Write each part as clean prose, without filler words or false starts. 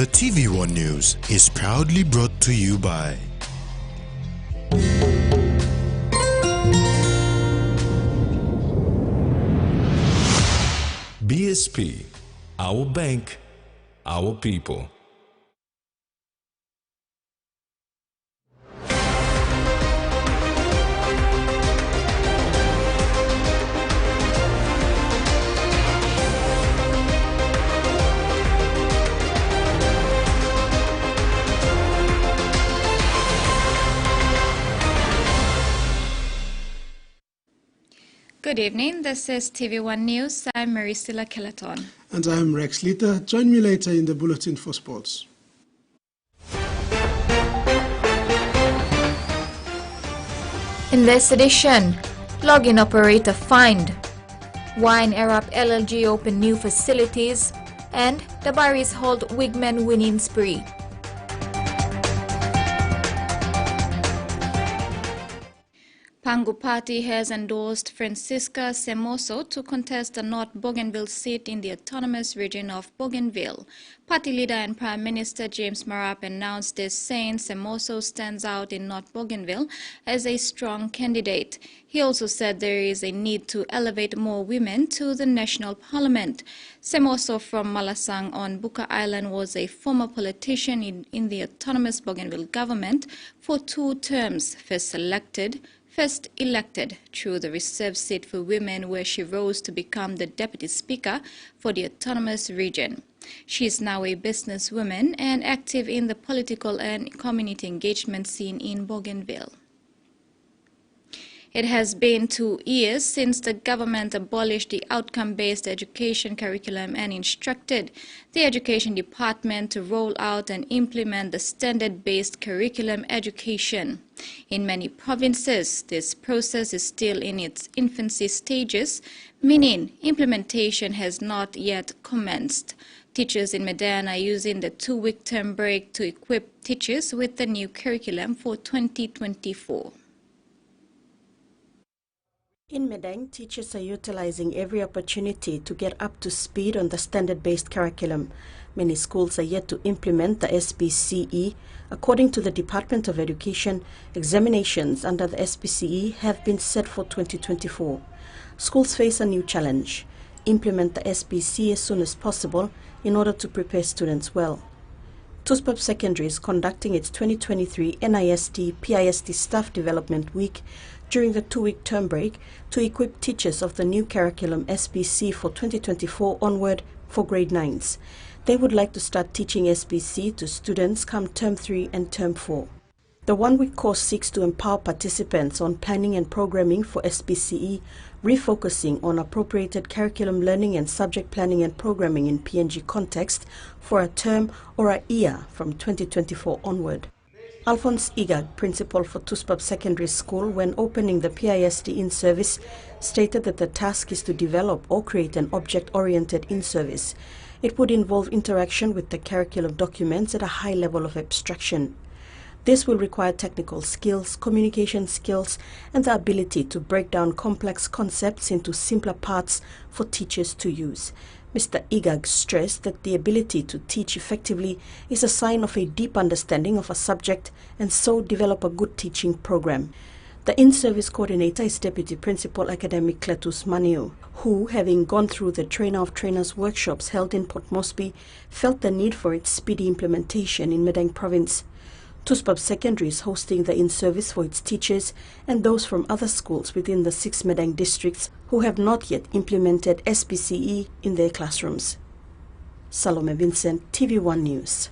The TVWAN News is proudly brought to you by BSP, our bank, our people. Good evening, this is TV1 News. I'm Maricela Kelaton. And I'm Rex Lita. Join me later in the Bulletin for Sports. In this edition, login operator fined, Wine Arab LLG open new facilities, and the Baris hold Wigmen winning spree. Pangu Party has endorsed Francisca Semoso to contest the North Bougainville seat in the autonomous region of Bougainville. Party leader and Prime Minister James Marap announced this, saying Semoso stands out in North Bougainville as a strong candidate. He also said there is a need to elevate more women to the national parliament. Semoso from Malasang on Buka Island was a former politician in the autonomous Bougainville government for 2 terms, first elected through the reserved seat for women, where she rose to become the deputy speaker for the autonomous region. She is now a businesswoman and active in the political and community engagement scene in Bougainville. It has been 2 years since the government abolished the outcome-based education curriculum and instructed the Education Department to roll out and implement the standard-based curriculum education. In many provinces, this process is still in its infancy stages, meaning implementation has not yet commenced. Teachers in Medan are using the 2-week term break to equip teachers with the new curriculum for 2024. In Medang, teachers are utilizing every opportunity to get up to speed on the standard-based curriculum. Many schools are yet to implement the SBCE. According to the Department of Education, examinations under the SBCE have been set for 2024. Schools face a new challenge: implement the SBC as soon as possible in order to prepare students well. Tuspap Secondary is conducting its 2023 NIST PIST Staff Development Week during the 2-week term break to equip teachers of the new curriculum SBC for 2024 onward for grade 9s. They would like to start teaching SBC to students come term 3 and term 4. The 1-week course seeks to empower participants on planning and programming for SBCE, refocusing on appropriated curriculum learning and subject planning and programming in PNG context for a term or a year from 2024 onward. Alphonse Igag, principal for Tuspap Secondary School, when opening the PIST in-service, stated that the task is to develop or create an object-oriented in-service. It would involve interaction with the curriculum documents at a high level of abstraction. This will require technical skills, communication skills, and the ability to break down complex concepts into simpler parts for teachers to use. Mr. Igag stressed that the ability to teach effectively is a sign of a deep understanding of a subject, and so develop a good teaching program. The in-service coordinator is Deputy Principal Academic Cletus Maniu, who, having gone through the Trainer of Trainers workshops held in Port Moresby, felt the need for its speedy implementation in Medang Province. Tuspap Secondary is hosting the in-service for its teachers and those from other schools within the 6 Medang districts who have not yet implemented SBCE in their classrooms. Salome Vincent, TV1 News.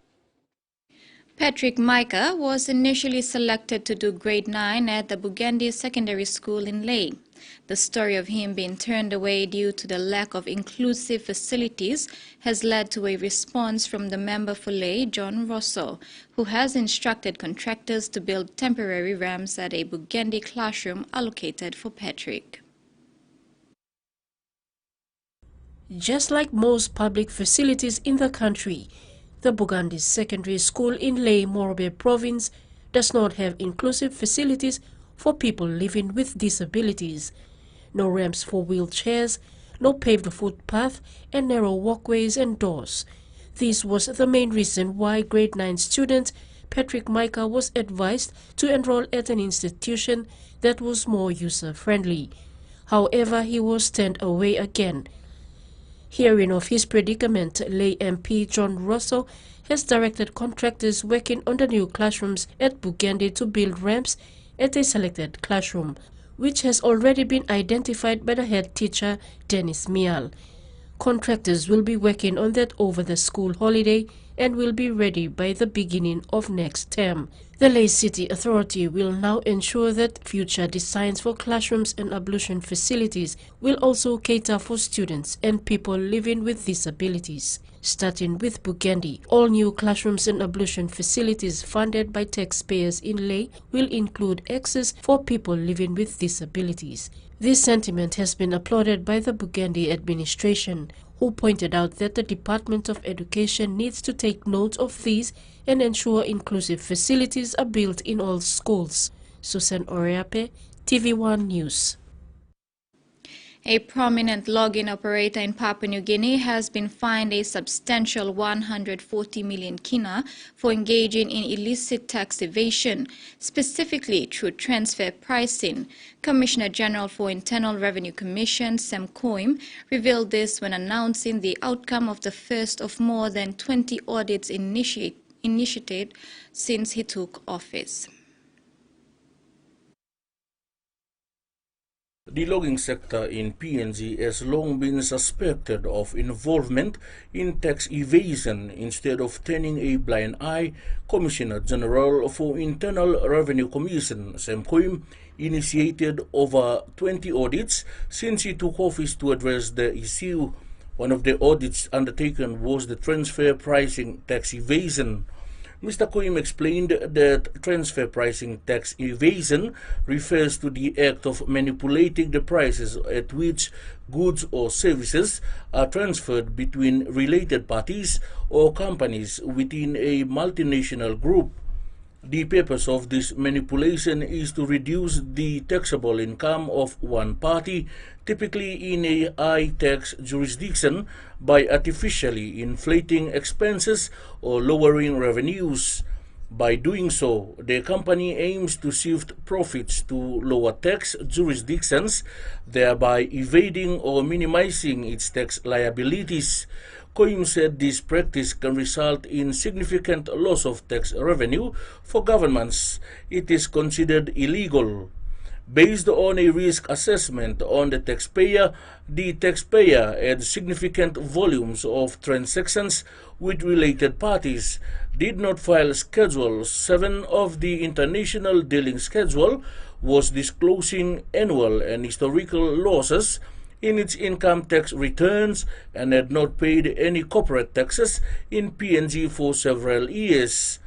Patrick Micah was initially selected to do grade 9 at the Bugandi Secondary School in Lae. The story of him being turned away due to the lack of inclusive facilities has led to a response from the member for Lae, John Rosso, who has instructed contractors to build temporary ramps at a Bugandi classroom allocated for Patrick. Just like most public facilities in the country, the Bugandi Secondary School in Lae, Morobe Province does not have inclusive facilities for people living with disabilities. No ramps for wheelchairs, no paved footpath, and narrow walkways and doors. This was the main reason why grade 9 student Patrick Micah was advised to enroll at an institution that was more user-friendly. However, he was turned away again. Hearing of his predicament, Lay MP John Russell has directed contractors working on the new classrooms at Bugande to build ramps at a selected classroom, which has already been identified by the head teacher, Dennis Mial. Contractors will be working on that over the school holiday and will be ready by the beginning of next term. The Lay City Authority will now ensure that future designs for classrooms and ablution facilities will also cater for students and people living with disabilities. Starting with Bugande, all new classrooms and ablution facilities funded by taxpayers in Lay will include access for people living with disabilities. This sentiment has been applauded by the Bugande administration, who pointed out that the Department of Education needs to take note of these and ensure inclusive facilities are built in all schools. Susan Oriape, TVWAN News. A prominent login operator in Papua New Guinea has been fined a substantial 140 million kina for engaging in illicit tax evasion, specifically through transfer pricing. Commissioner General for Internal Revenue Commission, Sam Koim, revealed this when announcing the outcome of the first of more than 20 audits initiated since he took office. The logging sector in PNG has long been suspected of involvement in tax evasion. Instead of turning a blind eye, Commissioner General for Internal Revenue Commission, Sam Koim, initiated over 20 audits since he took office to address the issue. One of the audits undertaken was the transfer pricing tax evasion. Mr. Koim explained that transfer pricing tax evasion refers to the act of manipulating the prices at which goods or services are transferred between related parties or companies within a multinational group. The purpose of this manipulation is to reduce the taxable income of one party, typically in a high-tax jurisdiction, by artificially inflating expenses or lowering revenues. By doing so, the company aims to shift profits to lower tax jurisdictions, thereby evading or minimizing its tax liabilities. Koim said this practice can result in significant loss of tax revenue for governments. It is considered illegal. Based on a risk assessment on the taxpayer had significant volumes of transactions with related parties, did not file Schedule 7 of the International Dealing Schedule, was disclosing annual and historical losses in its income tax returns, and had not paid any corporate taxes in PNG for several years.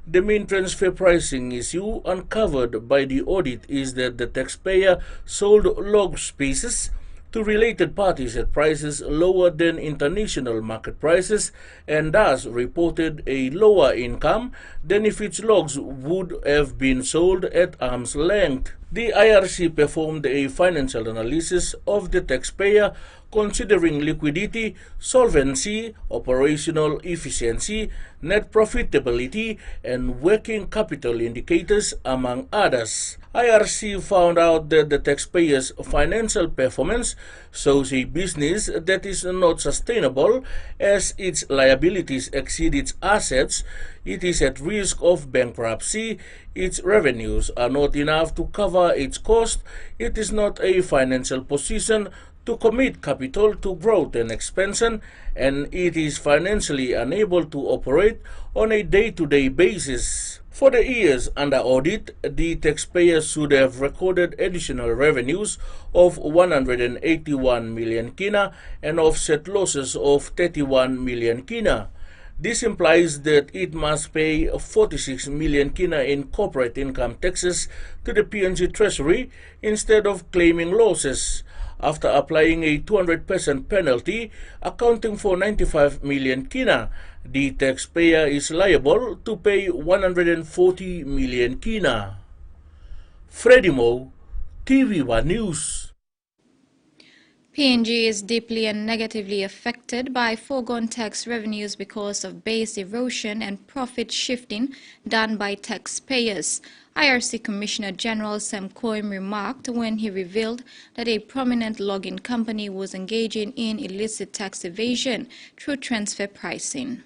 The main transfer pricing issue uncovered by the audit is that the taxpayer sold log spaces to related parties at prices lower than international market prices, and thus reported a lower income than if its logs would have been sold at arm's length. The IRC performed a financial analysis of the taxpayer, considering liquidity, solvency, operational efficiency, net profitability, and working capital indicators, among others. IRC found out that the taxpayer's financial performance shows a business that is not sustainable, as its liabilities exceed its assets, it is at risk of bankruptcy, its revenues are not enough to cover its cost, it is not a financial position to commit capital to growth and expansion, and it is financially unable to operate on a day-to-day basis. For the years under audit, the taxpayer should have recorded additional revenues of 181 million kina and offset losses of 31 million kina. This implies that it must pay 46 million kina in corporate income taxes to the PNG Treasury instead of claiming losses. After applying a 200% penalty accounting for 95 million kina, the taxpayer is liable to pay 140 million kina. Freddie Mo, TVWAN News. PNG is deeply and negatively affected by foregone tax revenues because of base erosion and profit shifting done by taxpayers. IRC Commissioner General Sam Koim remarked when he revealed that a prominent logging company was engaging in illicit tax evasion through transfer pricing.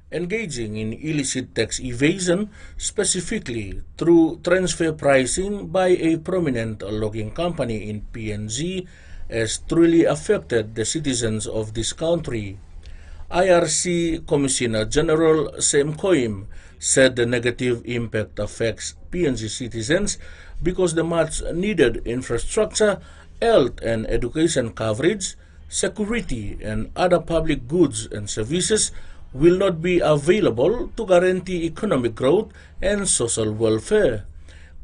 Engaging in illicit tax evasion, specifically through transfer pricing by a prominent logging company in PNG, has truly affected the citizens of this country. IRC Commissioner General Sam Koim said the negative impact affects PNG citizens because the much needed infrastructure, health and education coverage, security and other public goods and services will not be available to guarantee economic growth and social welfare.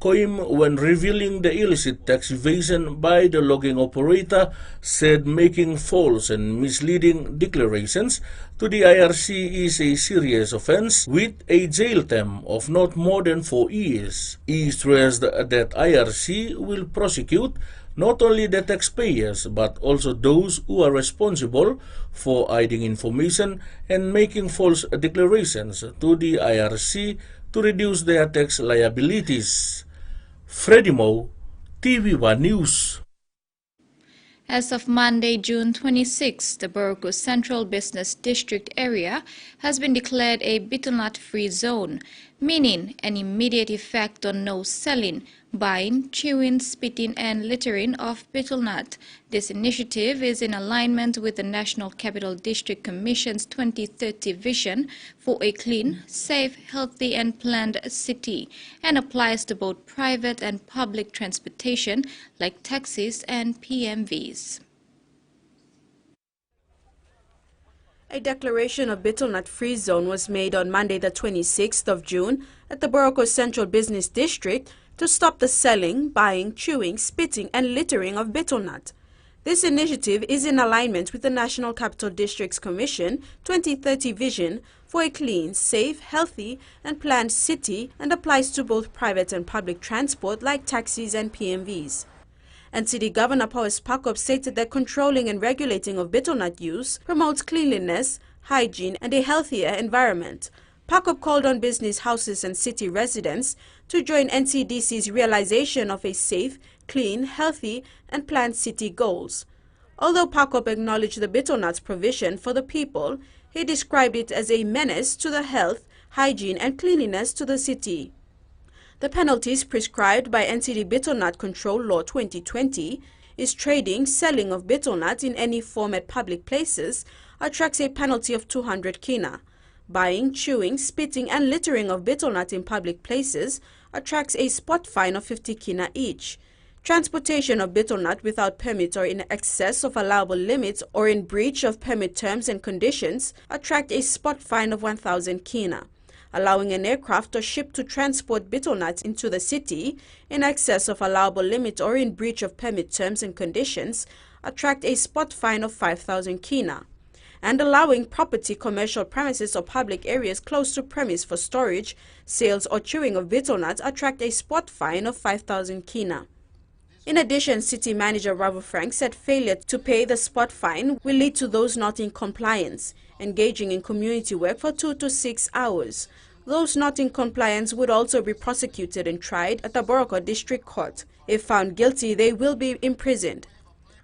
Koim, when revealing the illicit tax evasion by the logging operator, said making false and misleading declarations to the IRC is a serious offense with a jail term of not more than 4 years. He stressed that IRC will prosecute not only the taxpayers but also those who are responsible for hiding information and making false declarations to the IRC to reduce their tax liabilities. Freddie Mo, TVWAN News. As of Monday, June 26, the Boroko Central Business District area has been declared a betel-nut-free zone, meaning an immediate effect on no selling, buying, chewing, spitting and littering of betel nut. This initiative is in alignment with the National Capital District Commission's 2030 vision for a clean, safe, healthy and planned city and applies to both private and public transportation like taxis and PMVs. A declaration of betel-nut-free zone was made on Monday the 26th of June at the Boroko Central Business District to stop the selling, buying, chewing, spitting and littering of betel nut. This initiative is in alignment with the National Capital District's Commission 2030 vision for a clean, safe, healthy and planned city and applies to both private and public transport like taxis and PMVs. NCD Governor Powers Pakop stated that controlling and regulating of betel nut use promotes cleanliness, hygiene and a healthier environment. Pakop called on business houses and city residents to join NCDC's realization of a safe, clean, healthy and planned city goals. Although Pakop acknowledged the betel nut's provision for the people, he described it as a menace to the health, hygiene and cleanliness to the city. The penalties prescribed by NCD Betel Nut Control Law 2020 is trading, selling of betel nut in any form at public places attracts a penalty of 200 kina. Buying, chewing, spitting and littering of betel nut in public places attracts a spot fine of 50 kina each. Transportation of betel nut without permit or in excess of allowable limits or in breach of permit terms and conditions attract a spot fine of 1,000 kina. Allowing an aircraft or ship to transport betel nut into the city in excess of allowable limit or in breach of permit terms and conditions attract a spot fine of 5,000 kina. And allowing property, commercial premises or public areas close to premise for storage, sales or chewing of betel nut attract a spot fine of 5,000 kina. In addition, City Manager Ravo Frank said failure to pay the spot fine will lead to those not in compliance, engaging in community work for 2 to 6 hours. Those not in compliance would also be prosecuted and tried at the Boroko District Court. If found guilty, they will be imprisoned.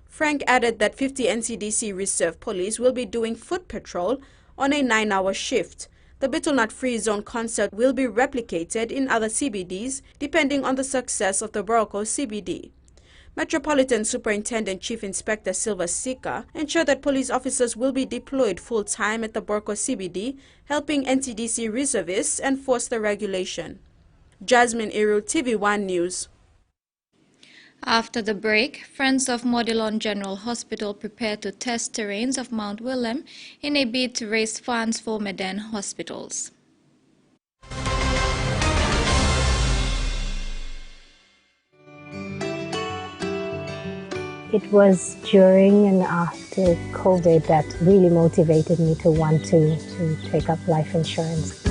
Frank added that 50 NCDC Reserve Police will be doing foot patrol on a 9-hour shift. The betel nut free zone concept will be replicated in other CBDs depending on the success of the Boroko CBD. Metropolitan Superintendent Chief Inspector Silva Sika ensured that police officers will be deployed full-time at the Boroko CBD, helping NCDC reservists enforce the regulation. Jasmine Iru, TVWAN News. After the break, Friends of Modilon General Hospital prepared to test terrains of Mount William in a bid to raise funds for Medan hospitals. It was during and after COVID that really motivated me to want to take up life insurance.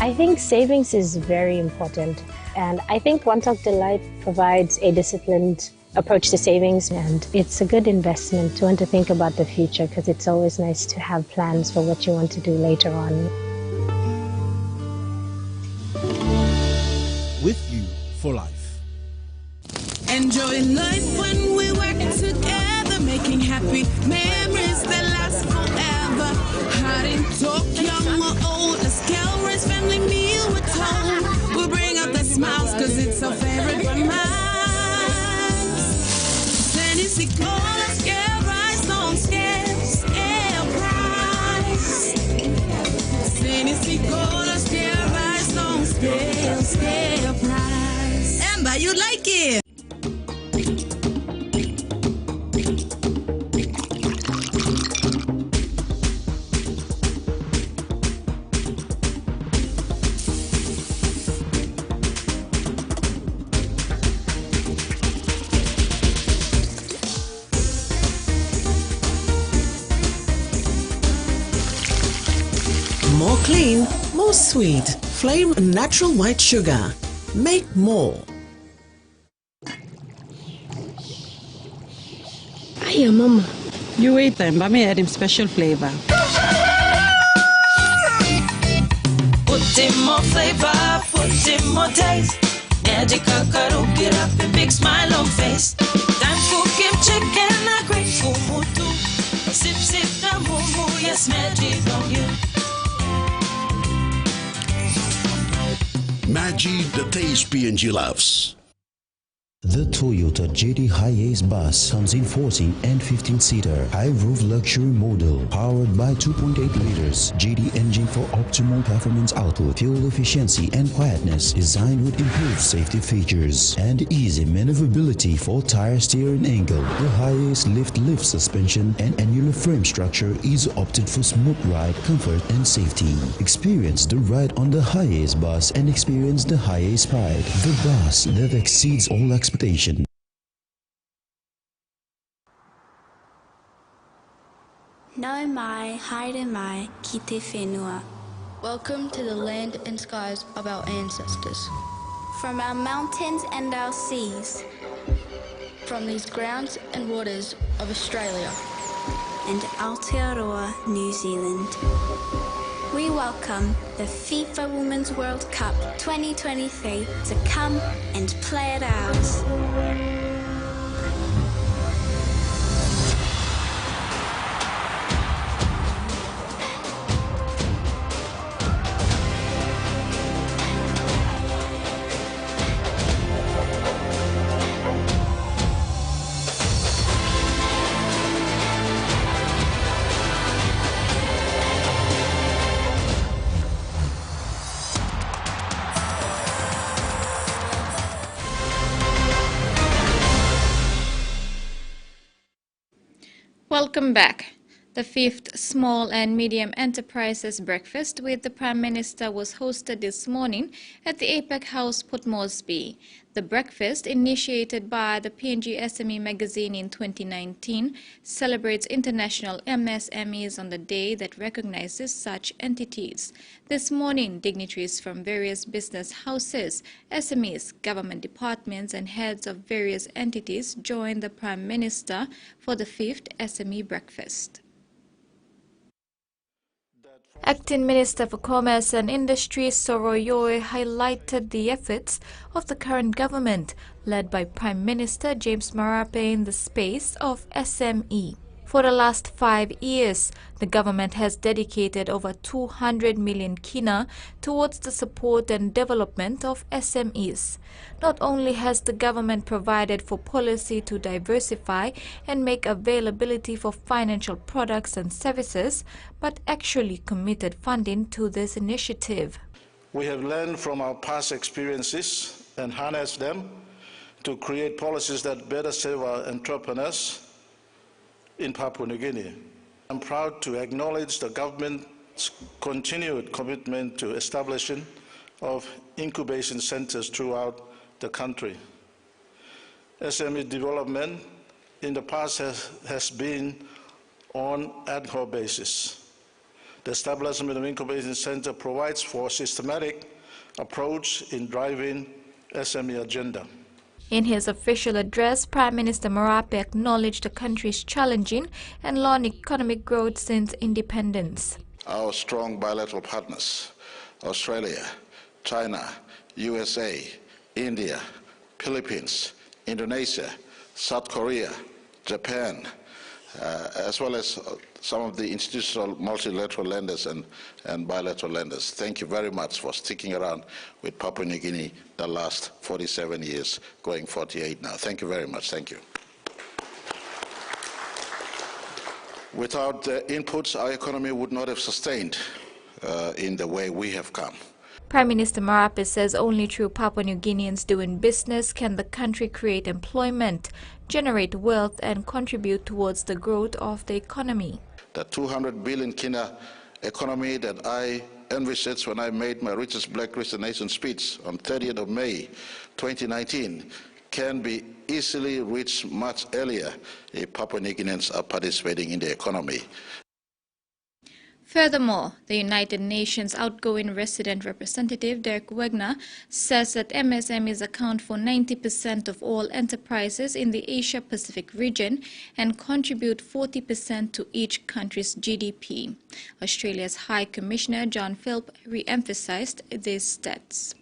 I think savings is very important. And I think One Talk Delight provides a disciplined approach to savings, and it's a good investment to want to think about the future, because it's always nice to have plans for what you want to do later on. With you for life. Enjoying life when we work together, making happy memories that last forever. Hot and talk, young or old, let's calories, family meal with home. We'll bring out the smiles, cause it's our favorite of mine. Tennessee cola, scale rice, don't scale price. Tennessee cola, scale rice, don't scale price. Amber, you like it? More clean, more sweet. Flame natural white sugar. Make more. Hiya, Mama. You wait then, but me add him special flavor. Put in more flavor, put in more taste. Magic kakaro, get up a big smile on face. Time for Kim chicken, a great mutu. Sip, sip, the moo, yes, magic on you. Maggi, the taste PNG loves. The Toyota JD Hiace bus comes in 14 and 15-seater high-roof luxury model powered by 2.8 liters JD engine for optimal performance output, fuel efficiency and quietness, designed with improved safety features and easy maneuverability for tire steering angle. The Hiace lift suspension and annular frame structure is opted for smooth ride, comfort and safety. Experience the ride on the Hiace bus and experience the Hiace pride, the bus that exceeds all expectations. No mai, haere mai, ki te whenua. Welcome to the land and skies of our ancestors. From our mountains and our seas. From these grounds and waters of Australia. And Aotearoa, New Zealand. We welcome the FIFA Women's World Cup 2023 to come and play at ours. Welcome back. The 5th Small and Medium Enterprises Breakfast with the Prime Minister was hosted this morning at the APEC House, Port Moresby. The breakfast, initiated by the PNG SME magazine in 2019, celebrates International MSMEs on the day that recognizes such entities. This morning, dignitaries from various business houses, SMEs, government departments and heads of various entities joined the Prime Minister for the 5th SME breakfast. Acting Minister for Commerce and Industry Soroyoe highlighted the efforts of the current government, led by Prime Minister James Marape, in the space of SME. For the last 5 years, the government has dedicated over 200 million kina towards the support and development of SMEs. Not only has the government provided for policy to diversify and make availability for financial products and services, but actually committed funding to this initiative. We have learned from our past experiences and harnessed them to create policies that better serve our entrepreneurs in Papua New Guinea. I'm proud to acknowledge the government's continued commitment to establishing of incubation centers throughout the country. SME development in the past has been on ad hoc basis. The establishment of incubation center provides for a systematic approach in driving SME agenda. In his official address, Prime Minister Marape acknowledged the country's challenging and long economic growth since independence. Our strong bilateral partners, Australia, China, USA, India, Philippines, Indonesia, South Korea, Japan, as well as some of the institutional multilateral lenders and bilateral lenders. Thank you very much for sticking around with Papua New Guinea the last 47 years, going 48 now. Thank you very much. Thank you. Without the inputs, our economy would not have sustained in the way we have come. Prime Minister Marape says only through Papua New Guineans doing business can the country create employment, generate wealth, and contribute towards the growth of the economy. The 200 billion kina economy that I envisaged when I made my Richest Black Christian Nation speech on 30th of May 2019 can be easily reached much earlier if Papua New Guineans are participating in the economy. Furthermore, the United Nations outgoing resident representative Dirk Wagner says that MSMEs account for 90% of all enterprises in the Asia-Pacific region and contribute 40% to each country's GDP. Australia's High Commissioner John Philp re-emphasized these stats.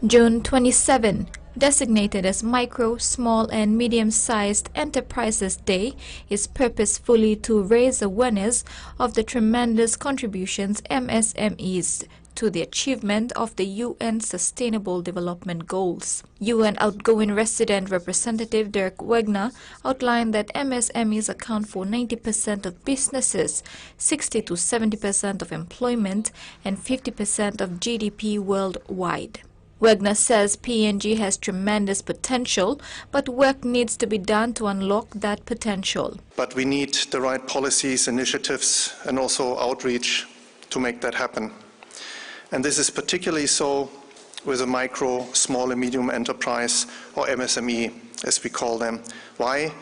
June 27, designated as Micro, Small and Medium-Sized Enterprises Day, is purposefully to raise awareness of the tremendous contributions MSMEs to the achievement of the UN Sustainable Development Goals. UN outgoing resident representative Dirk Wagner outlined that MSMEs account for 90% of businesses, 60 to 70% of employment, and 50% of GDP worldwide. Wagner says PNG has tremendous potential, but work needs to be done to unlock that potential. But we need the right policies, initiatives, and also outreach to make that happen. And this is particularly so with a micro, small and medium enterprise, or MSME, as we call them. Why?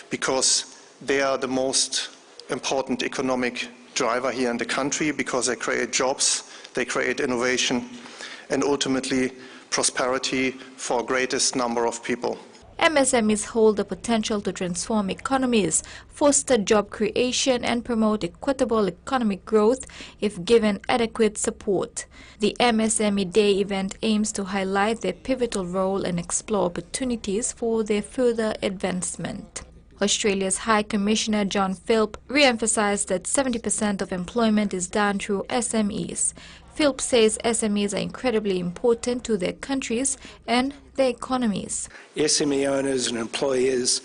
Because they are the most important economic driver here in the country, because they create jobs, they create innovation, and ultimately prosperity for the greatest number of people. MSMEs hold the potential to transform economies, foster job creation, and promote equitable economic growth if given adequate support. The MSME Day event aims to highlight their pivotal role and explore opportunities for their further advancement. Australia's High Commissioner John Philp re-emphasized that 70% of employment is done through SMEs. Philp says SMEs are incredibly important to their countries and their economies. SME owners and employees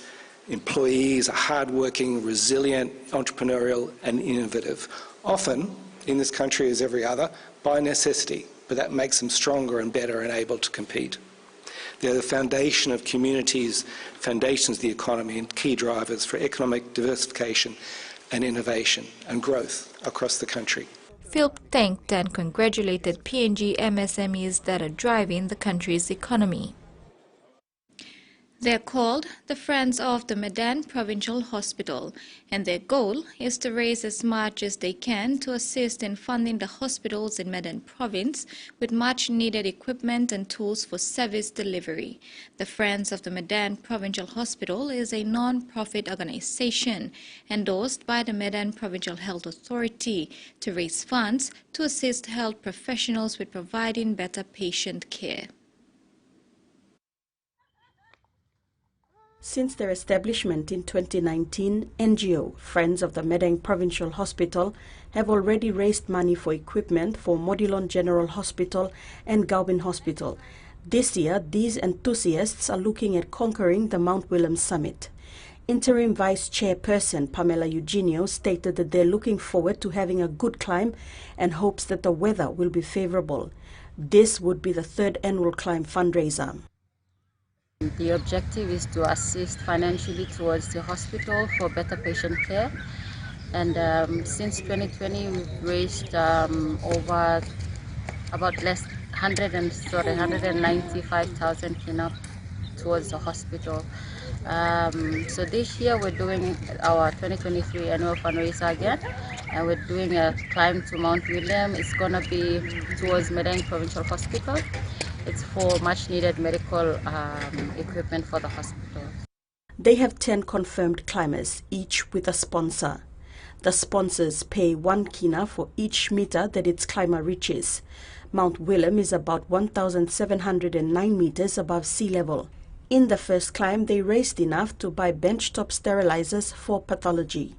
are hardworking, resilient, entrepreneurial and innovative. Often, in this country as every other, by necessity, but that makes them stronger and better and able to compete. They're the foundation of communities, foundations of the economy, and key drivers for economic diversification and innovation and growth across the country. Philp thanked and congratulated PNG MSMEs that are driving the country's economy. They're called the Friends of the Medan Provincial Hospital, and their goal is to raise as much as they can to assist in funding the hospitals in Medan Province with much needed equipment and tools for service delivery. The Friends of the Medan Provincial Hospital is a non-profit organization endorsed by the Medan Provincial Health Authority to raise funds to assist health professionals with providing better patient care. Since their establishment in 2019, NGO, Friends of the Medan Provincial Hospital, have already raised money for equipment for Modilon General Hospital and Gaubin Hospital. This year, these enthusiasts are looking at conquering the Mount William Summit. Interim Vice Chairperson Pamela Eugenio stated that they're looking forward to having a good climb and hopes that the weather will be favorable. This would be the third annual climb fundraiser. The objective is to assist financially towards the hospital for better patient care. And since 2020, we've raised over about 195,000 kina towards the hospital. So this year we're doing our 2023 annual fundraiser again, and we're doing a climb to Mount William. It's going to be towards Medang Provincial Hospital. It's for much needed medical equipment for the hospital. They have 10 confirmed climbers, each with a sponsor. The sponsors pay 1 kina for each meter that its climber reaches. Mount William is about 1,709 meters above sea level. In the first climb, they raised enough to buy benchtop sterilizers for pathology.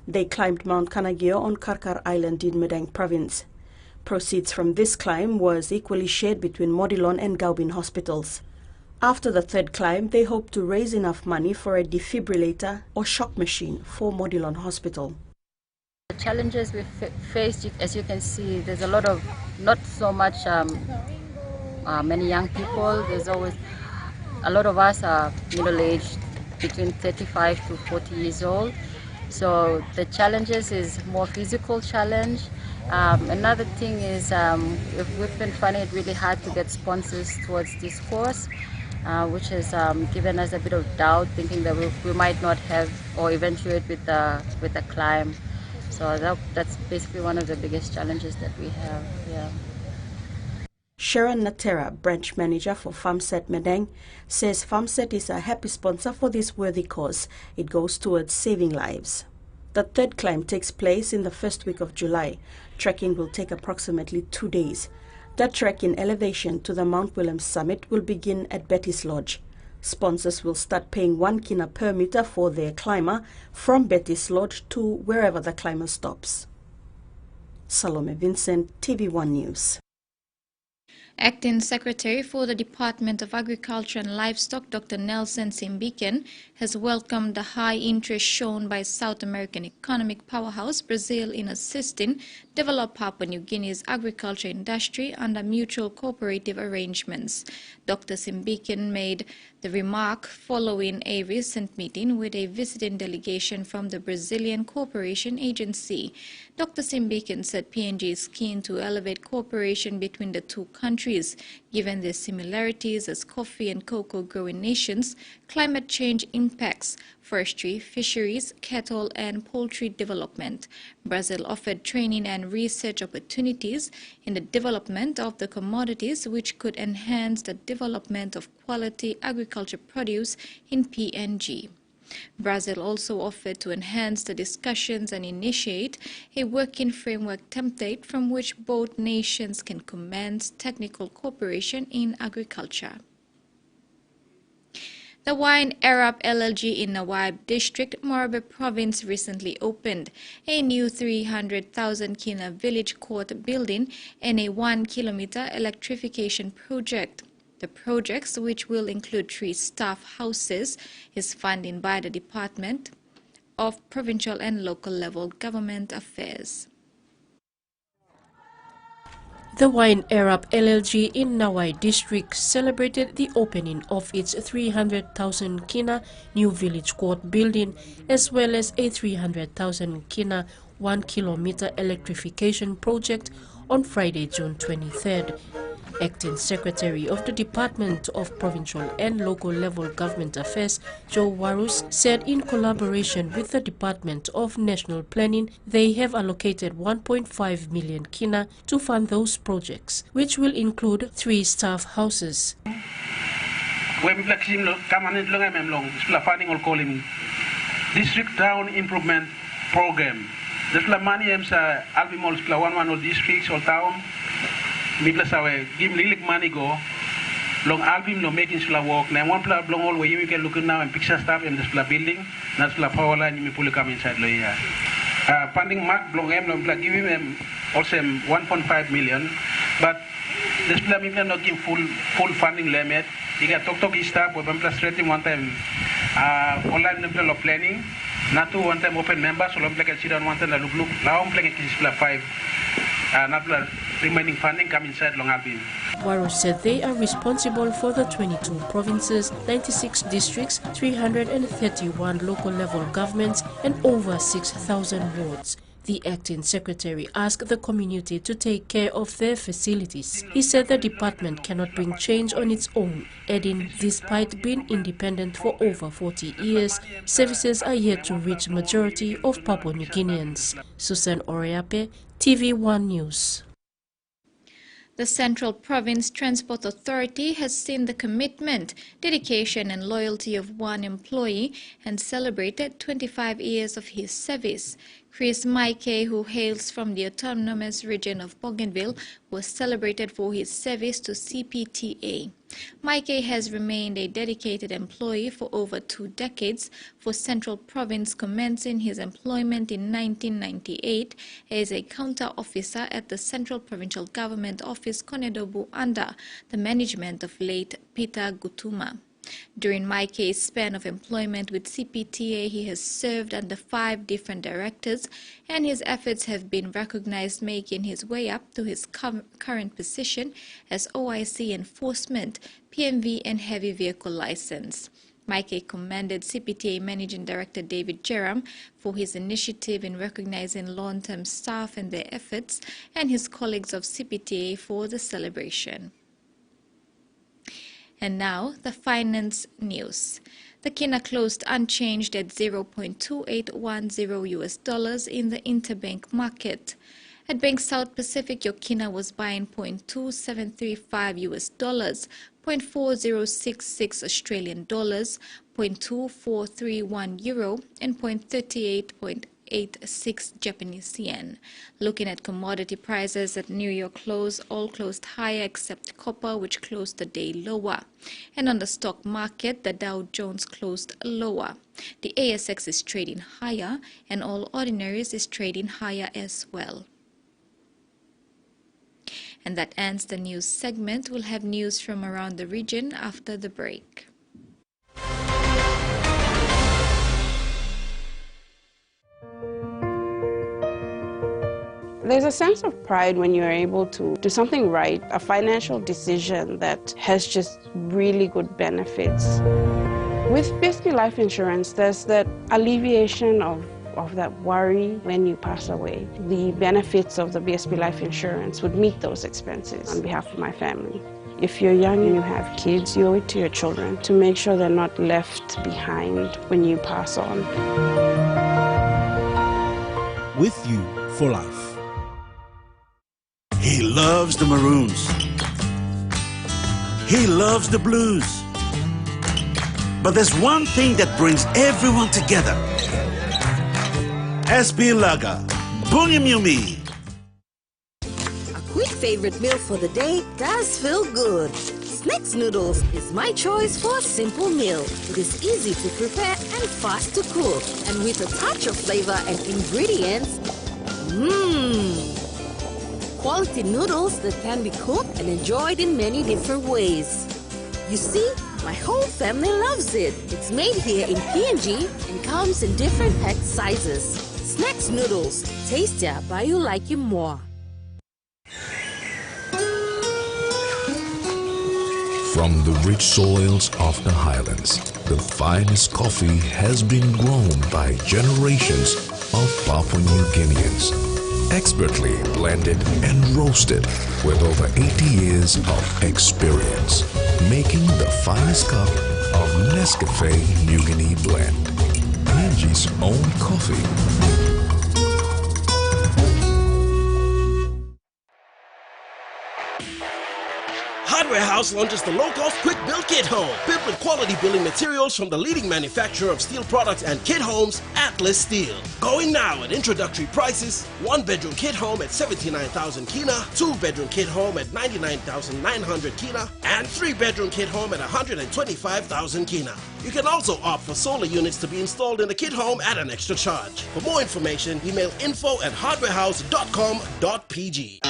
They climbed Mount Kanagio on Karkar Island in Medang Province. Proceeds from this climb was equally shared between Modilon and Gaubin hospitals. After the third climb, they hope to raise enough money for a defibrillator or shock machine for Modilon Hospital. The challenges we faced, as you can see, there's a lot of, not so much many young people. There's always, a lot of us are middle-aged, between 35 to 40 years old. So the challenges is more physical challenge. Another thing is we've been finding it really hard to get sponsors towards this course, which has given us a bit of doubt, thinking that we might not have or eventuate with the climb. So that's basically one of the biggest challenges that we have. Yeah. Sharon Natera, branch manager for FAMSET Medang, says FAMSET is a happy sponsor for this worthy cause. It goes towards saving lives. The third climb takes place in the first week of July. Trekking will take approximately 2 days. The trek in elevation to the Mount William summit will begin at Betty's Lodge. Sponsors will start paying 1 kina per meter for their climber from Betty's Lodge to wherever the climber stops. Salome Vincent, TVWAN News. Acting Secretary for the Department of Agriculture and Livestock, Dr. Nelson Simbiken, has welcomed the high interest shown by South American economic powerhouse Brazil in assisting develop Papua New Guinea's agriculture industry under mutual cooperative arrangements. Dr. Simbiken made the remark following a recent meeting with a visiting delegation from the Brazilian Cooperation Agency. Dr. Simbiken said PNG is keen to elevate cooperation between the two countries, given their similarities as coffee and cocoa growing nations, climate change impacts, forestry, fisheries, cattle and poultry development. Brazil offered training and research opportunities in the development of the commodities which could enhance the development of quality agriculture produce in PNG. Brazil also offered to enhance the discussions and initiate a working framework template from which both nations can commence technical cooperation in agriculture. The Wine Arab LLG in Nawab District, Morobe Province recently opened a new 300,000 kina village court building and a 1-kilometer electrification project. The projects, which will include 3 staff houses, is funded by the Department of Provincial and Local Level Government Affairs. The Wine Arab LLG in Nawai District celebrated the opening of its 300,000 kina new village court building, as well as a 300,000 kina 1-kilometer electrification project on Friday, June 23rd. Acting Secretary of the Department of Provincial and Local Level Government Affairs, Joe Warus, said in collaboration with the Department of National Planning, they have allocated 1.5 million kina to fund those projects, which will include 3 staff houses. District Town Improvement Program. This money is albimol one districts or town. Mipla sawe give lilik money go long album lo making sula work na one pla long all where you can look now and picture stuff in this pla building na pla power line you pull come inside lo ya funding mark long em lo pla give him also 1.5 million, but this pla mipla not give full funding limit. You got talk staff we pla straight one time online pla lo planning na to one time open members so lo pla can sit down one time la look now pla can pla 5 na remaining funding come inside Long Albin. Warus said they are responsible for the 22 provinces, 96 districts, 331 local level governments, and over 6,000 wards. The acting secretary asked the community to take care of their facilities. He said the department cannot bring change on its own, adding, despite being independent for over 40 years, services are yet to reach majority of Papua New Guineans. Susan Oreape, TVWAN News. The Central Province Transport Authority has seen the commitment, dedication and loyalty of one employee and celebrated 25 years of his service. Chris Maike, who hails from the autonomous region of Bougainville, was celebrated for his service to CPTA. Maike has remained a dedicated employee for over 2 decades for Central Province, commencing his employment in 1998 as a counter officer at the Central Provincial Government Office Konedobu under the management of late Peter Gutuma. During Maike's span of employment with CPTA, he has served under 5 different directors, and his efforts have been recognized, making his way up to his current position as OIC Enforcement, PNG and Heavy Vehicle License. Maike commended CPTA Managing Director David Jerram for his initiative in recognizing long-term staff and their efforts, and his colleagues of CPTA for the celebration. And now, the finance news. The kina closed unchanged at $0.2810 US in the interbank market. At Bank South Pacific, your kina was buying $0.2735 US, $0.4066 Australian dollars, $0.2431 euro, and $0.3886 Japanese yen. Looking at commodity prices at New York close, all closed higher except copper, which closed the day lower. And on the stock market, the Dow Jones closed lower. The ASX is trading higher, and all ordinaries is trading higher as well. And that ends the news segment. We'll have news from around the region after the break. There's a sense of pride when you're able to do something right, a financial decision that has just really good benefits. With BSP Life Insurance, there's that alleviation of that worry when you pass away. The benefits of the BSP Life Insurance would meet those expenses on behalf of my family. If you're young and you have kids, you owe it to your children to make sure they're not left behind when you pass on. With you for life. He loves the Maroons. He loves the Blues. But there's one thing that brings everyone together. SB Lager, Bunyamyumi. A quick favorite meal for the day does feel good. Snacks Noodles is my choice for a simple meal. It is easy to prepare and fast to cook. And with a touch of flavor and ingredients, quality noodles that can be cooked and enjoyed in many different ways. You see, my whole family loves it. It's made here in PNG and comes in different pack sizes. Snacks Noodles, tastier but you like it more. From the rich soils of the highlands, the finest coffee has been grown by generations of Papua New Guineans. Expertly blended and roasted with over 80 years of experience, making the finest cup of Nescafe New Guinea blend. PNG's own coffee. Hardware House launches the low-cost quick build kit home, built with quality building materials from the leading manufacturer of steel products and kit homes, Atlas Steel. Going now at introductory prices: 1-bedroom kit home at 79,000 kina, 2-bedroom kit home at 99,900 kina, and 3-bedroom kit home at 125,000 kina. You can also opt for solar units to be installed in the kit home at an extra charge. For more information, email info@hardwarehouse.com.pg.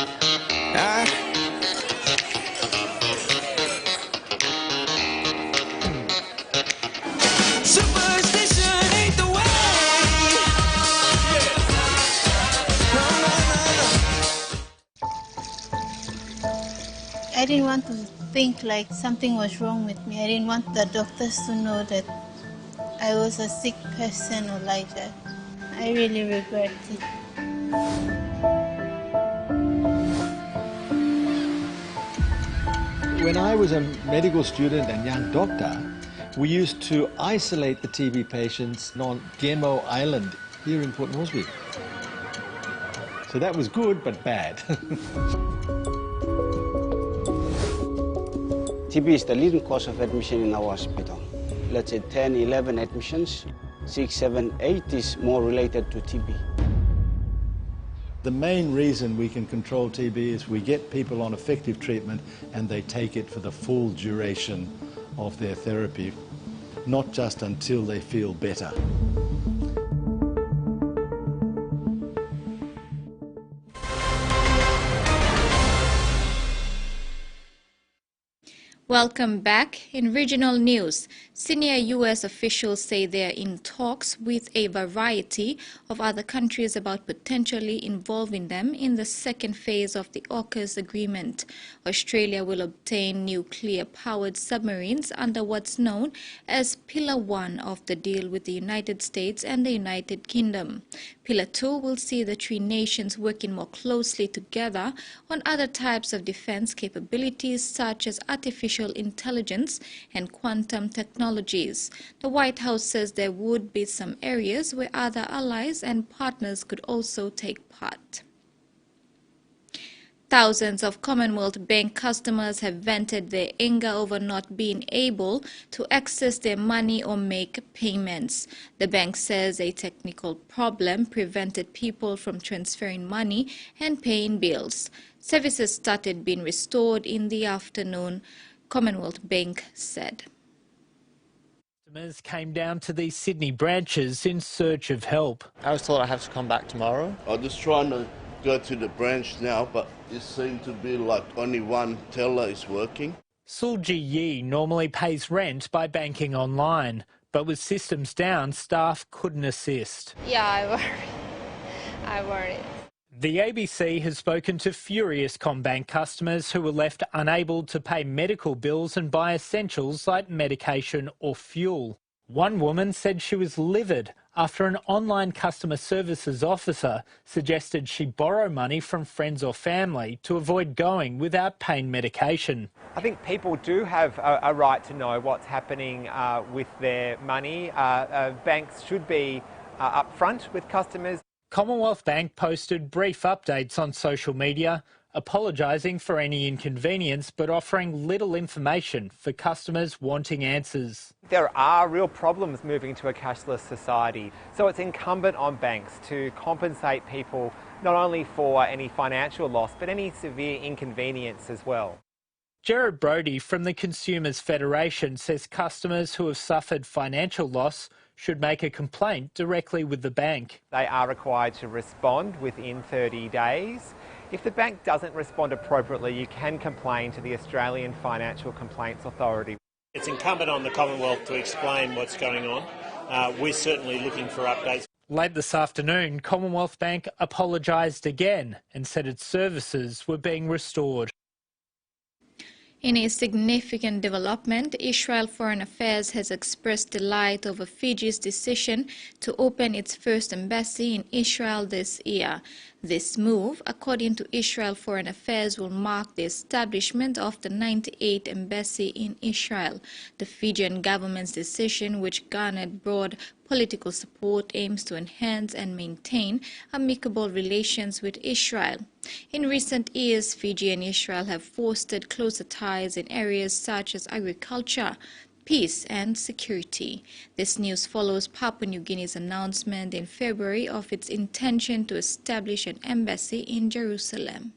I didn't want to think like something was wrong with me. I didn't want the doctors to know that I was a sick person or like that. I really regret it. When I was a medical student and young doctor, we used to isolate the TB patients on Gemo Island here in Port Moresby. So that was good, but bad. TB is the leading cause of admission in our hospital. Let's say 10, 11 admissions, 6, 7, 8 is more related to TB. The main reason we can control TB is we get people on effective treatment and they take it for the full duration of their therapy, not just until they feel better. Welcome back. In regional news, senior U.S. officials say they are in talks with a variety of other countries about potentially involving them in the second phase of the AUKUS agreement. Australia will obtain nuclear-powered submarines under what's known as Pillar 1 of the deal with the United States and the United Kingdom. Pillar 2 will see the three nations working more closely together on other types of defense capabilities such as artificial intelligence and quantum technologies. The White House says there would be some areas where other allies and partners could also take part. Thousands of Commonwealth Bank customers have vented their anger over not being able to access their money or make payments. The bank says a technical problem prevented people from transferring money and paying bills. Services started being restored in the afternoon, Commonwealth Bank said. Customers came down to these Sydney branches in search of help. I was told I have to come back tomorrow. I'm just trying to go to the branch now, but it seems to be like only one teller is working. Sulji Yi normally pays rent by banking online, but with systems down, staff couldn't assist. Yeah, I worry. The ABC has spoken to furious CommBank customers who were left unable to pay medical bills and buy essentials like medication or fuel. One woman said she was livid after an online customer services officer suggested she borrow money from friends or family to avoid going without paying medication. I think people do have a right to know what's happening with their money. Banks should be upfront with customers. Commonwealth Bank posted brief updates on social media, apologising for any inconvenience but offering little information for customers wanting answers. There are real problems moving to a cashless society, so it's incumbent on banks to compensate people not only for any financial loss but any severe inconvenience as well. Gerard Brody from the Consumers Federation says customers who have suffered financial loss should make a complaint directly with the bank. They are required to respond within 30 days. If the bank doesn't respond appropriately, you can complain to the Australian Financial Complaints Authority. It's incumbent on the Commonwealth to explain what's going on. We're certainly looking for updates. Late this afternoon, Commonwealth Bank apologised again and said its services were being restored. In a significant development, Israel Foreign Affairs has expressed delight over Fiji's decision to open its first embassy in Israel this year. This move, according to Israel Foreign Affairs, will mark the establishment of the 98th embassy in Israel. The Fijian government's decision, which garnered broad political support, aims to enhance and maintain amicable relations with Israel. In recent years, Fiji and Israel have fostered closer ties in areas such as agriculture, peace and security. This news follows Papua New Guinea's announcement in February of its intention to establish an embassy in Jerusalem.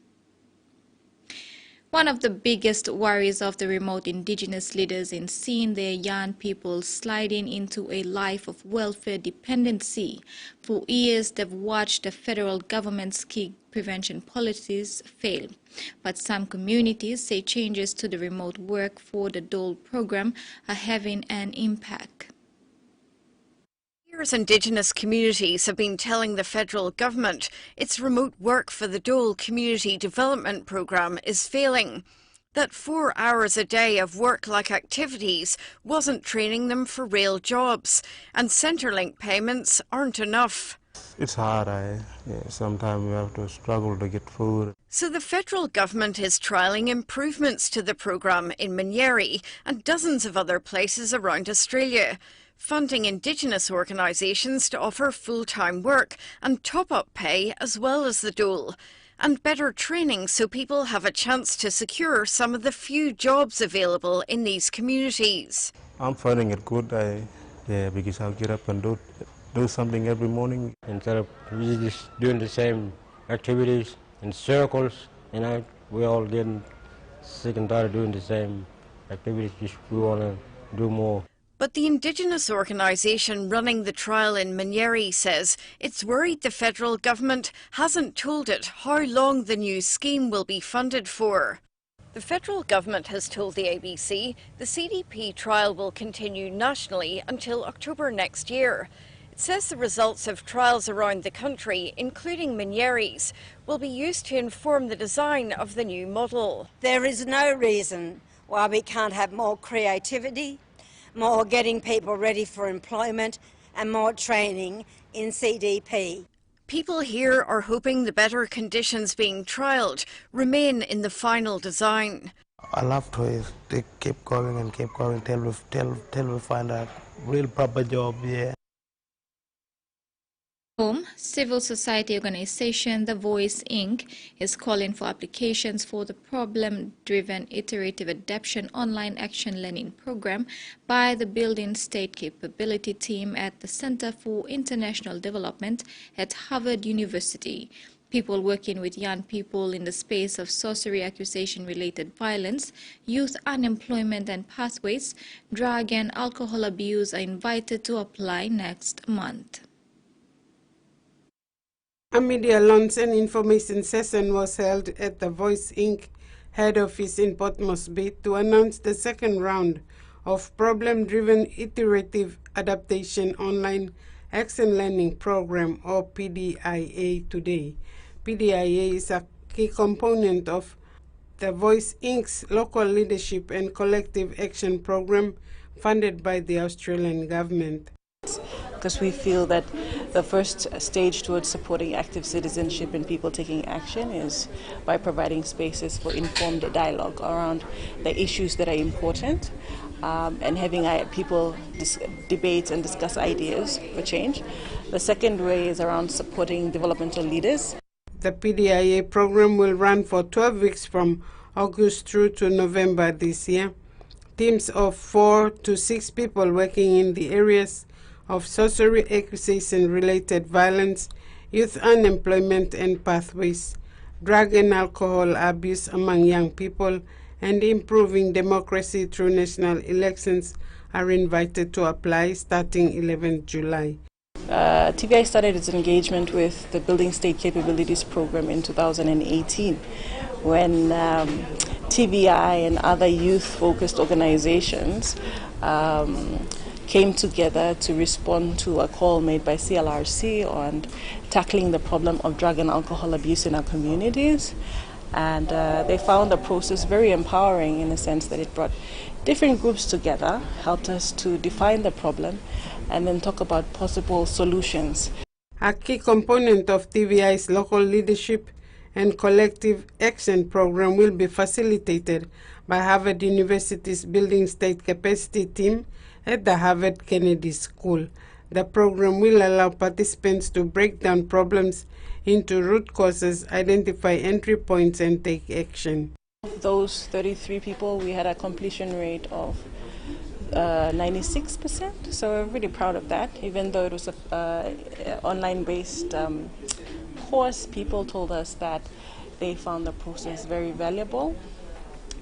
One of the biggest worries of the remote indigenous leaders in seeing their young people sliding into a life of welfare dependency. For years, they've watched the federal government's key prevention policies fail. But some communities say changes to the remote work for the dole program are having an impact. Indigenous communities have been telling the federal government its remote work for the Dole Community Development Programme is failing, that 4 hours a day of work-like activities wasn't training them for real jobs, and Centrelink payments aren't enough. It's hard. Sometimes we have to struggle to get food. So the federal government is trialling improvements to the programme in Minyeri and dozens of other places around Australia, funding Indigenous organisations to offer full-time work and top-up pay as well as the dole, and better training so people have a chance to secure some of the few jobs available in these communities. I'm finding it good, because I'll get up and do something every morning. Instead of we just doing the same activities in circles, we're all getting sick and tired of doing the same activities. We want to do more. But the Indigenous organisation running the trial in Minyeri says it's worried the federal government hasn't told it how long the new scheme will be funded for. The federal government has told the ABC the CDP trial will continue nationally until October next year. It says the results of trials around the country, including Minyeri's, will be used to inform the design of the new model. There is no reason why we can't have more creativity, more getting people ready for employment and more training in CDP. People here are hoping the better conditions being trialled remain in the final design. I love to keep going till we find a real proper job. Civil society organization The Voice Inc. is calling for applications for the problem-driven iterative adaptation online action learning program by the Building State Capability team at the Center for International Development at Harvard University. People working with young people in the space of sorcery accusation-related violence, youth unemployment and pathways, drug and alcohol abuse are invited to apply next month. A media launch and information session was held at the Voice Inc. head office in Port Moresby to announce the second round of problem-driven iterative adaptation online action learning program, or PDIA, today. PDIA is a key component of the Voice Inc.'s local leadership and collective action program funded by the Australian government. Because we feel that the first stage towards supporting active citizenship and people taking action is by providing spaces for informed dialogue around the issues that are important and having people debate and discuss ideas for change. The second way is around supporting developmental leaders. The PDIA program will run for 12 weeks from August through to November this year. Teams of 4 to 6 people working in the areas of sorcery accusation-related violence, youth unemployment and pathways, drug and alcohol abuse among young people, and improving democracy through national elections are invited to apply starting 11 July. TVI started its engagement with the Building State Capabilities program in 2018 when TVI and other youth-focused organizations came together to respond to a call made by CLRC on tackling the problem of drug and alcohol abuse in our communities. And they found the process very empowering in the sense that it brought different groups together, helped us to define the problem, and then talk about possible solutions. A key component of TVI's local leadership and collective action program will be facilitated by Harvard University's Building State Capacity team at the Harvard Kennedy School. The program will allow participants to break down problems into root causes, identify entry points, and take action. Of those 33 people, we had a completion rate of 96%, so we're really proud of that. Even though it was an online-based course, people told us that they found the process very valuable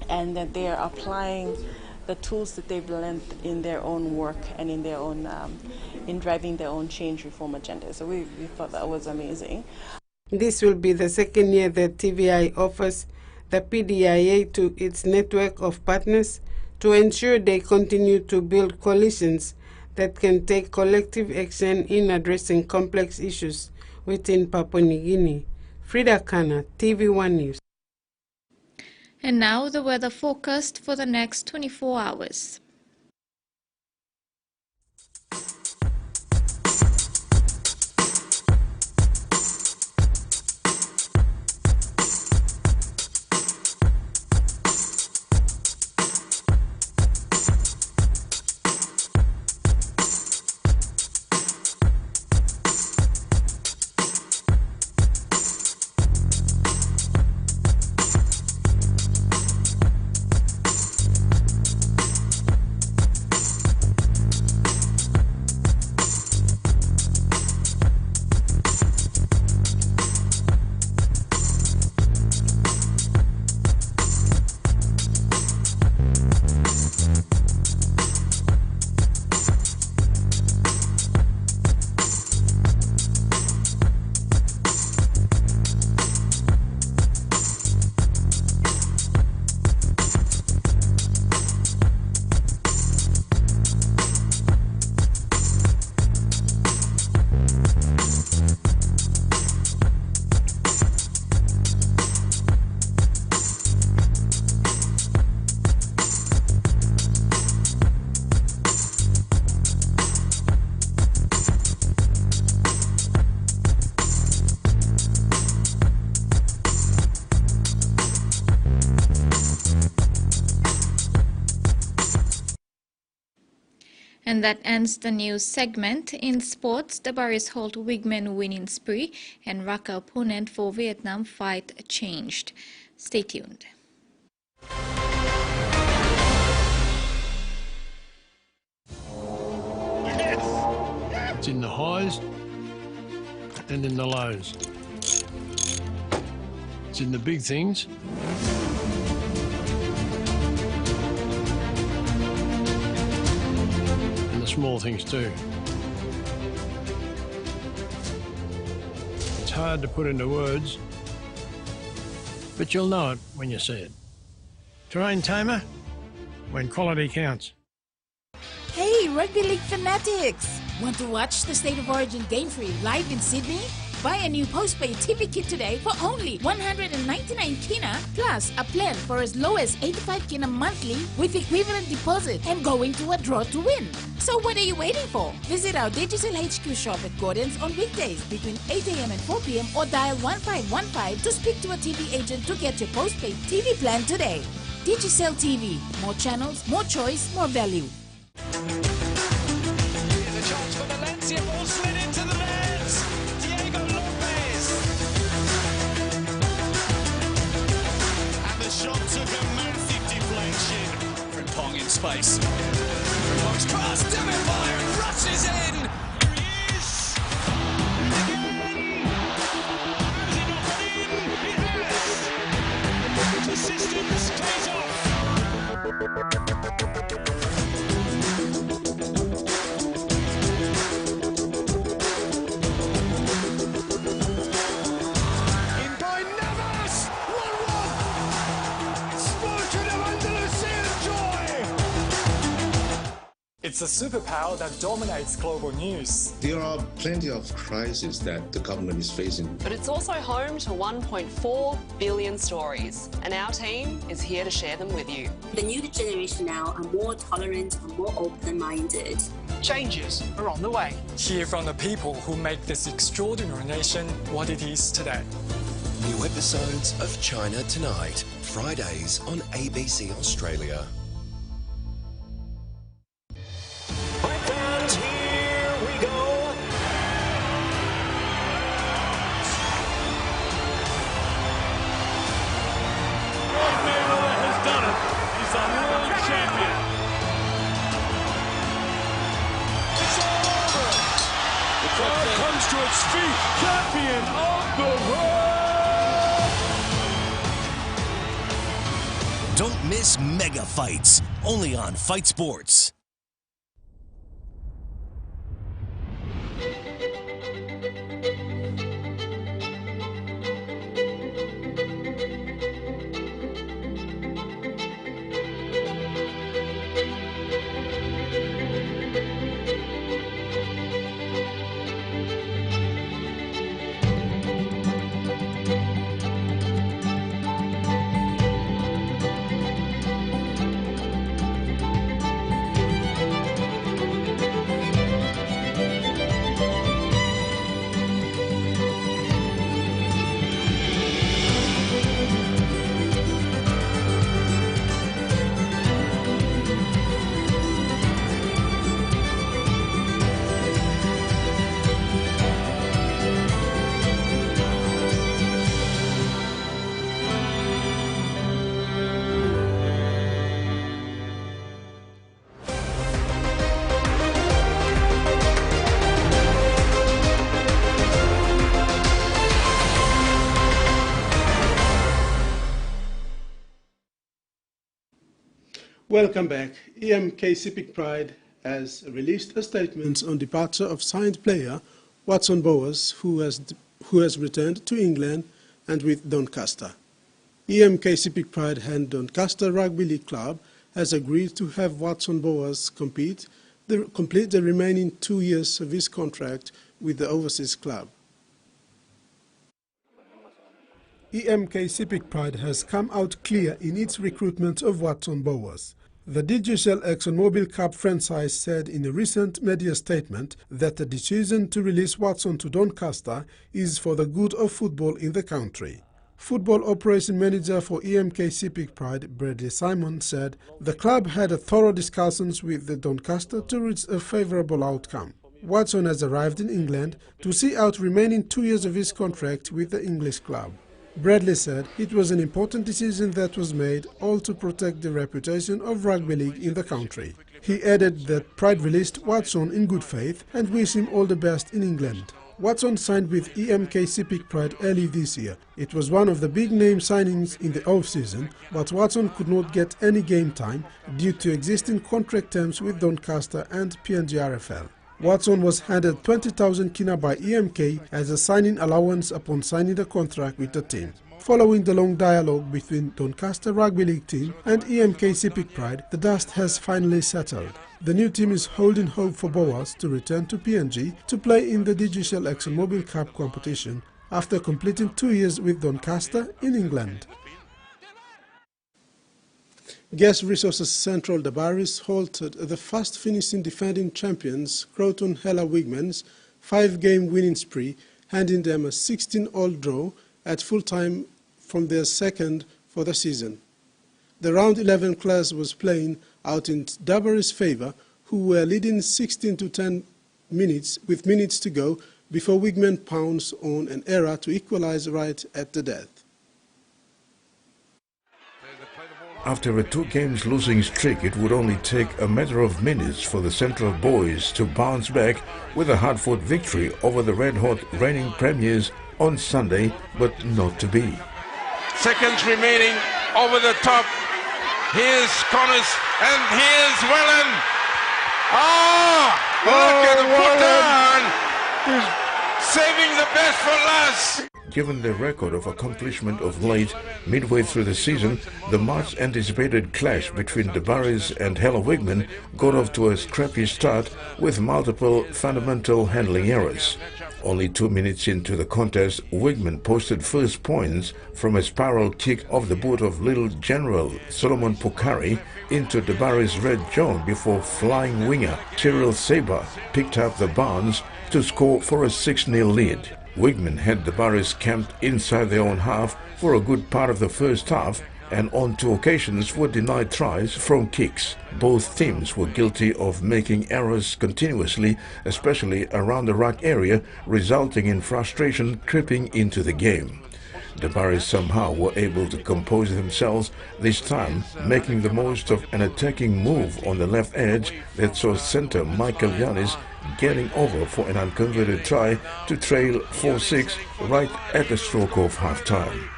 and that they are applying the tools that they've learned in their own work and in their own in driving their own change reform agenda. So we thought that was amazing. This will be the second year that TVI offers the PDIA to its network of partners to ensure they continue to build coalitions that can take collective action in addressing complex issues within Papua New Guinea. Frida Kana, TVWAN News. And now the weather forecast for the next 24 hours. And that ends the news segment. In sports, the Barry's Holt Wigman winning spree and Raka opponent for Vietnam fight changed. Stay tuned. It's in the highs and in the lows. It's in the big things and the small things too. It's hard to put into words, but you'll know it when you see it. Terrain tamer, when quality counts. Hey, Rugby League fanatics! Want to watch the State of Origin game free live in Sydney? Buy a new postpaid TV kit today for only 199 kina plus a plan for as low as 85 kina monthly with equivalent deposit and going to a draw to win. So what are you waiting for? Visit our Digicel HQ shop at Gordon's on weekdays between 8 a.m. and 4 p.m. or dial 1515 to speak to a TV agent to get your postpaid TV plan today. Digicel TV. More channels, more choice, more value. Here's a chance for Valencia. Ball slid into the nets. Diego Lopez. And the shot took a massive deflection. Frimpong in space. Frimpong's cross, David Byron rushes in. Here he is. Again. Has he not got in? He has. Persistence pays off. It's a superpower that dominates global news. There are plenty of crises that the government is facing. But it's also home to 1.4 billion stories, and our team is here to share them with you. The new generation now are more tolerant and more open-minded. Changes are on the way. Hear from the people who make this extraordinary nation what it is today. New episodes of China Tonight, Fridays on ABC Australia. Comes to its feet, champion of the world! Don't miss Mega Fights, only on Fight Sports. Welcome back. EMK Civic Pride has released a statement on departure of signed player Watson Bowers, who has returned to England and with Doncaster. EMK Civic Pride and Doncaster Rugby League Club has agreed to have Watson Bowers complete the remaining 2 years of his contract with the overseas club. EMK Civic Pride has come out clear in its recruitment of Watson Bowers. The Digicel ExxonMobil Cup franchise said in a recent media statement that the decision to release Watson to Doncaster is for the good of football in the country. Football Operation Manager for EMK Sepik Pride, Bradley Simon, said the club had a thorough discussions with the Doncaster to reach a favourable outcome. Watson has arrived in England to see out remaining 2 years of his contract with the English club. Bradley said it was an important decision that was made, all to protect the reputation of rugby league in the country. He added that Pride released Watson in good faith and wish him all the best in England. Watson signed with EMK Sepik Pride early this year. It was one of the big name signings in the off-season, but Watson could not get any game time due to existing contract terms with Doncaster and PNG RFL. Watson was handed 20,000 kina by EMK as a signing allowance upon signing the contract with the team. Following the long dialogue between Doncaster Rugby League team and EMK Sepik Pride, the dust has finally settled. The new team is holding hope for Boas to return to PNG to play in the Digital ExxonMobil Cup competition after completing 2 years with Doncaster in England. Gas Resources Central Dabaris halted the fast-finishing defending champions Croton Hella Wigmans' 5-game winning spree, handing them a 16-all draw at full-time from their second for the season. The round 11 class was playing out in Dabaris' favour, who were leading 16 to 10 minutes with minutes to go before Wigman pounced on an error to equalise right at the death. After a 2 games losing streak, it would only take a matter of minutes for the Central boys to bounce back with a hard-fought victory over the red-hot reigning premiers on Sunday, but not to be. Seconds remaining over the top. Here's Connors and here's Wellen. Look at the put down. Saving the best for last. Given the record of accomplishment of late, midway through the season, the much anticipated clash between Dabaris and Hella Wigman got off to a scrappy start with multiple fundamental handling errors. Only 2 minutes into the contest, Wigman posted first points from a spiral kick off the boot of Little General Solomon Pukari into Dabaris' red zone before flying winger Cyril Saber picked up the bounce to score for a 6-0 lead. Wigman had Dabaris camped inside their own half for a good part of the first half and on 2 occasions were denied tries from kicks. Both teams were guilty of making errors continuously, especially around the ruck area, resulting in frustration creeping into the game. Dabaris somehow were able to compose themselves this time, making the most of an attacking move on the left edge that saw centre Michael Yanis getting over for an unconverted try to trail 4-6 right at the stroke of half-time.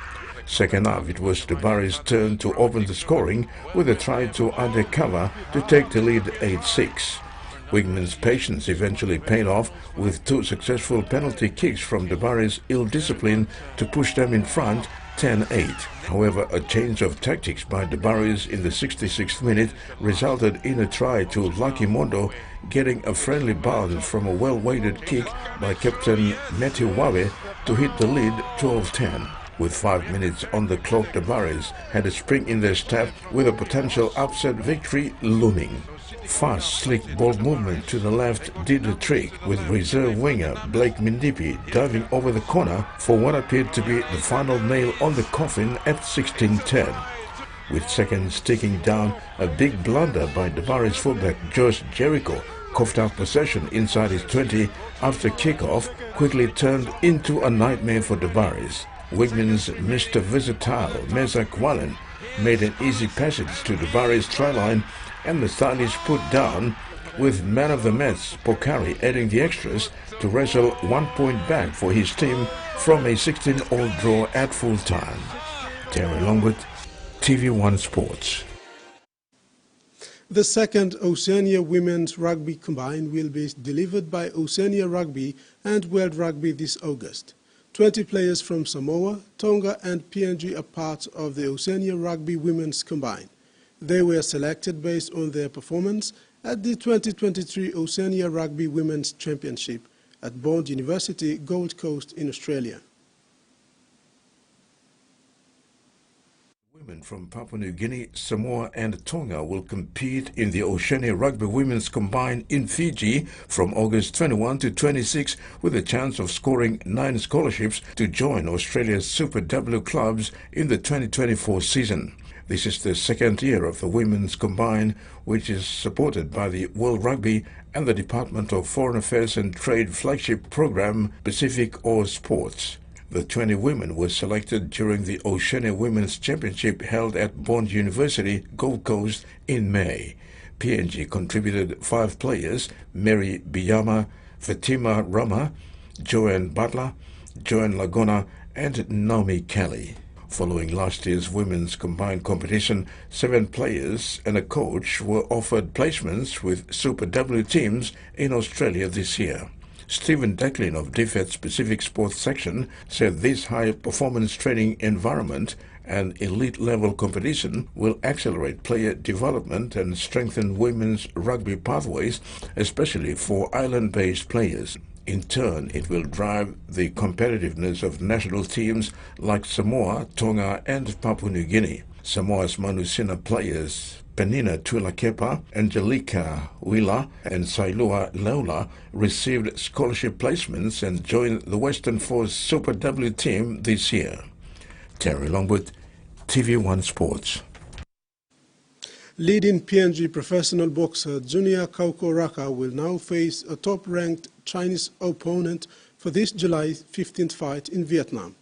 Second half, it was Dabaris' turn to open the scoring with a try to undercover to take the lead 8-6. Wigman's patience eventually paid off with 2 successful penalty kicks from Dabaris' ill discipline to push them in front 10-8. However, a change of tactics by Dabaris in the 66th minute resulted in a try to Lucky Mondo getting a friendly bounce from a well-weighted kick by captain Matthew Wawe to hit the lead 12-10. With 5 minutes on the clock, Dabaris had a spring in their step with a potential upset victory looming. Fast, slick ball movement to the left did the trick, with reserve winger Blake Mindipi diving over the corner for what appeared to be the final nail on the coffin at 16-10. With seconds ticking down, a big blunder by Dabaris fullback Josh Jericho coughed out possession inside his 20 after kickoff quickly turned into a nightmare for Dabaris. Wigman's Mr. Versatile Mezak Wallen made an easy passage to Dabaris' try line and the stylish put down, with man of the match Pokari adding the extras to wrestle 1 point back for his team from a 16-all draw at full time. Terry Longwood, TV1 Sports. The second Oceania Women's Rugby Combine will be delivered by Oceania Rugby and World Rugby this August. 20 players from Samoa, Tonga and PNG are part of the Oceania Rugby Women's Combine. They were selected based on their performance at the 2023 Oceania Rugby Women's Championship at Bond University, Gold Coast in Australia. women from Papua New Guinea, Samoa and Tonga will compete in the Oceania Rugby Women's Combined in Fiji from August 21 to 26 with a chance of scoring 9 scholarships to join Australia's Super W clubs in the 2024 season. This is the second year of the Women's Combined, which is supported by the World Rugby and the Department of Foreign Affairs and Trade flagship program Pacific All Sports. The 20 women were selected during the Oceania Women's Championship held at Bond University, Gold Coast in May. PNG contributed 5 players: Mary Biyama, Fatima Rama, Joanne Butler, Joanne Lagona and Naomi Kelly. Following last year's women's combined competition, 7 players and a coach were offered placements with Super W teams in Australia this year. Stephen Declan of DFET's Pacific Sports Section said this high-performance training environment and elite-level competition will accelerate player development and strengthen women's rugby pathways, especially for island-based players. In turn, it will drive the competitiveness of national teams like Samoa, Tonga and Papua New Guinea. Samoa's Manusina players Penina Tuilakepa, Angelica Wila and Sailua Leula received scholarship placements and joined the Western Force Super W team this year. Terry Longwood, TVWAN Sports. Leading PNG professional boxer Junior Kauko Raka will now face a top-ranked Chinese opponent for this July 15th fight in Vietnam.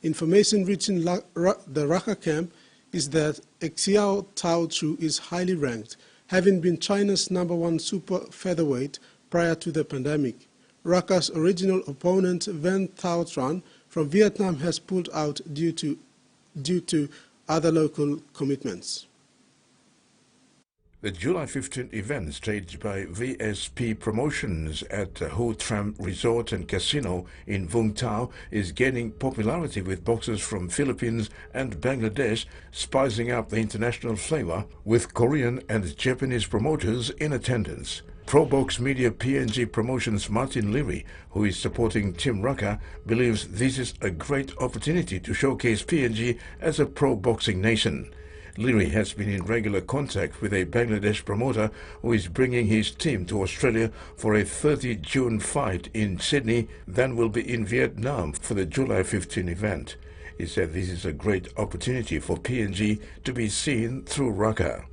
Information reaching the Raka camp is that Xiao Tao Chu is highly ranked, having been China's #1 super featherweight prior to the pandemic. Raka's original opponent, Van Thao Tran from Vietnam, has pulled out due to other local commitments. The July 15th event, staged by VSP Promotions at Ho Tram Resort and Casino in Vung Tau, is gaining popularity with boxers from Philippines and Bangladesh, spicing up the international flavor with Korean and Japanese promoters in attendance. Pro-Box Media PNG Promotions Martin Leary, who is supporting Team Raka, believes this is a great opportunity to showcase PNG as a pro-boxing nation. Leary has been in regular contact with a Bangladesh promoter who is bringing his team to Australia for a 30 June fight in Sydney, then will be in Vietnam for the July 15 event. He said this is a great opportunity for PNG to be seen through Raka.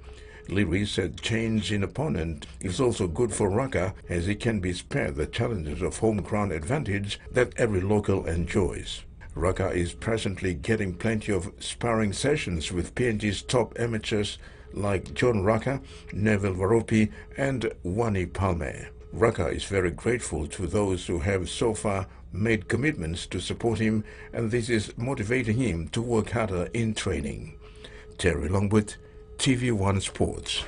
Leary said change in opponent is also good for Raka, as he can be spared the challenges of home ground advantage that every local enjoys. Raka is presently getting plenty of sparring sessions with PNG's top amateurs like John Raka, Neville Varopi and Wani Palme. Raka is very grateful to those who have so far made commitments to support him, and this is motivating him to work harder in training. Terry Longwood, TV1 Sports.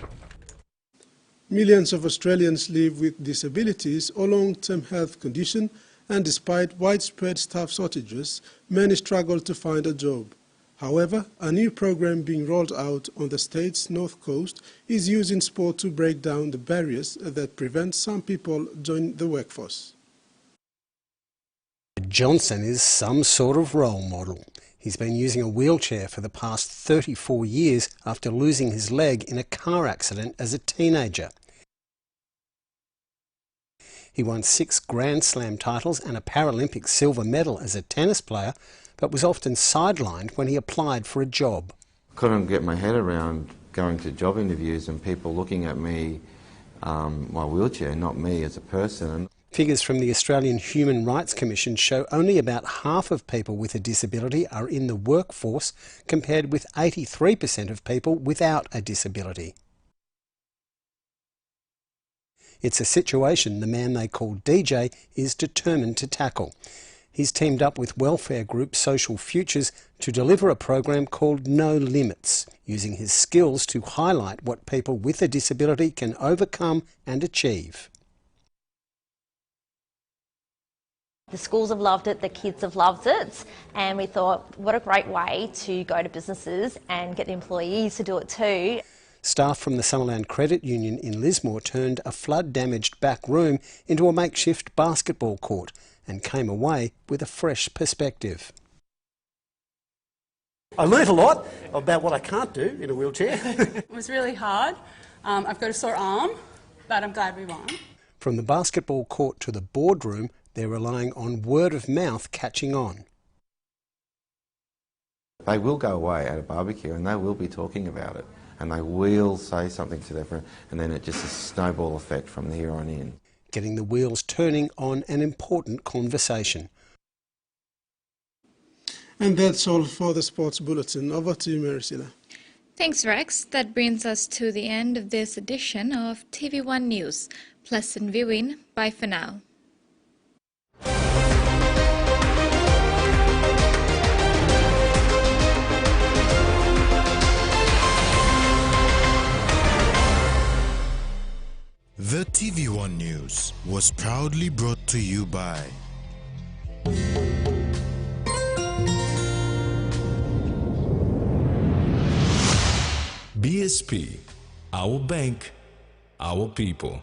Millions of Australians live with disabilities or long-term health conditions, and despite widespread staff shortages, many struggle to find a job. However, a new program being rolled out on the state's north coast is using sport to break down the barriers that prevent some people joining the workforce. Johnson is some sort of role model. He's been using a wheelchair for the past 34 years after losing his leg in a car accident as a teenager. He won 6 Grand Slam titles and a Paralympic silver medal as a tennis player, but was often sidelined when he applied for a job. Couldn't get my head around going to job interviews and people looking at me, my wheelchair, not me as a person. Figures from the Australian Human Rights Commission show only about half of people with a disability are in the workforce, compared with 83% of people without a disability. It's a situation the man they call DJ is determined to tackle. He's teamed up with welfare group Social Futures to deliver a program called No Limits, using his skills to highlight what people with a disability can overcome and achieve. The schools have loved it, the kids have loved it, and we thought, what a great way to go to businesses and get the employees to do it too. Staff from the Summerland Credit Union in Lismore turned a flood-damaged back room into a makeshift basketball court and came away with a fresh perspective. I learnt a lot about what I can't do in a wheelchair. It was really hard. I've got a sore arm, but I'm glad we won. From the basketball court to the boardroom, they're relying on word of mouth catching on. They will go away at a barbecue and they will be talking about it, and they will say something to their friend, and then it just a snowball effect from here on in. Getting the wheels turning on an important conversation. And that's all for the Sports Bulletin. Over to you, Maricela. Thanks, Rex. That brings us to the end of this edition of TV1 News. Pleasant viewing. Bye for now. The TV1 News was proudly brought to you by BSP, our bank, our people.